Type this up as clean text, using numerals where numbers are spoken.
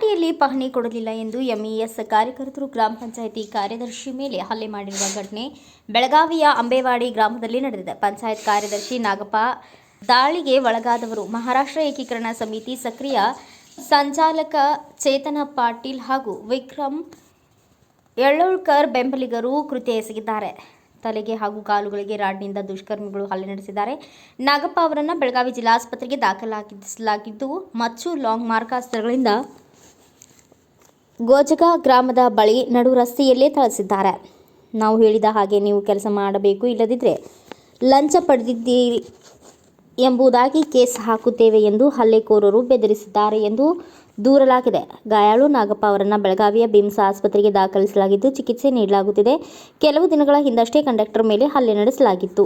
ದಾಳಿಯಲ್ಲಿ ಪಹಣಿ ಕೊಡಲಿಲ್ಲ ಎಂದು ಎಂಇಎಸ್ ಕಾರ್ಯಕರ್ತರು ಗ್ರಾಮ ಪಂಚಾಯಿತಿ ಕಾರ್ಯದರ್ಶಿ ಮೇಲೆ ಹಲ್ಲೆ ಮಾಡಿರುವ ಘಟನೆ ಬೆಳಗಾವಿಯ ಅಂಬೇವಾಡಿ ಗ್ರಾಮದಲ್ಲಿ ನಡೆದಿದೆ. ಪಂಚಾಯತ್ ಕಾರ್ಯದರ್ಶಿ ನಾಗಪ್ಪ ದಾಳಿಗೆ ಒಳಗಾದವರು ಮಹಾರಾಷ್ಟ್ರ ಏಕೀಕರಣ ಸಮಿತಿ ಸಕ್ರಿಯ ಸಂಚಾಲಕ ಚೇತನ ಪಾಟೀಲ್ ಹಾಗೂ ವಿಕ್ರಮ್ ಯಳ್ಳೋಳ್ಕರ್ ಬೆಂಬಲಿಗರು ಕೃತ್ಯ ಎಸಗಿದ್ದಾರೆ. ತಲೆಗೆ ಹಾಗೂ ಕಾಲುಗಳಿಗೆ ರಾಡ್ನಿಂದ ದುಷ್ಕರ್ಮಿಗಳು ಹಲ್ಲೆ ನಡೆಸಿದ್ದಾರೆ. ನಾಗಪ್ಪ ಅವರನ್ನು ಬೆಳಗಾವಿ ಜಿಲ್ಲಾಸ್ಪತ್ರೆಗೆ ದಾಖಲಿಸಲಾಗಿದ್ದು ಮಚ್ಚು ಲಾಂಗ್ ಮಾರ್ಕಾಸ್ತ್ರಗಳಿಂದ ಗೋಜಗ ಗ್ರಾಮದ ಬಳಿ ನಡು ರಸ್ತೆಯಲ್ಲೇ ಥಳಿಸಿದ್ದಾರೆ. ನಾವು ಹೇಳಿದ ಹಾಗೆ ನೀವು ಕೆಲಸ ಮಾಡಬೇಕು, ಇಲ್ಲದಿದ್ದರೆ ಲಂಚ ಪಡೆದಿದ್ದೀರಿ ಎಂಬುದಾಗಿ ಕೇಸ್ ಹಾಕುತ್ತೇವೆ ಎಂದು ಹಲ್ಲೆಕೋರರು ಬೆದರಿಸಿದ್ದಾರೆ ಎಂದು ದೂರಲಾಗಿದೆ. ಗಾಯಾಳು ನಾಗಪ್ಪ ಅವರನ್ನು ಬೆಳಗಾವಿಯ ಬಿಮ್ಸ್ ಆಸ್ಪತ್ರೆಗೆ ದಾಖಲಿಸಲಾಗಿದ್ದು ಚಿಕಿತ್ಸೆ ನೀಡಲಾಗುತ್ತಿದೆ. ಕೆಲವು ದಿನಗಳ ಹಿಂದಷ್ಟೇ ಕಂಡಕ್ಟರ್ ಮೇಲೆ ಹಲ್ಲೆ ನಡೆಸಲಾಗಿತ್ತು.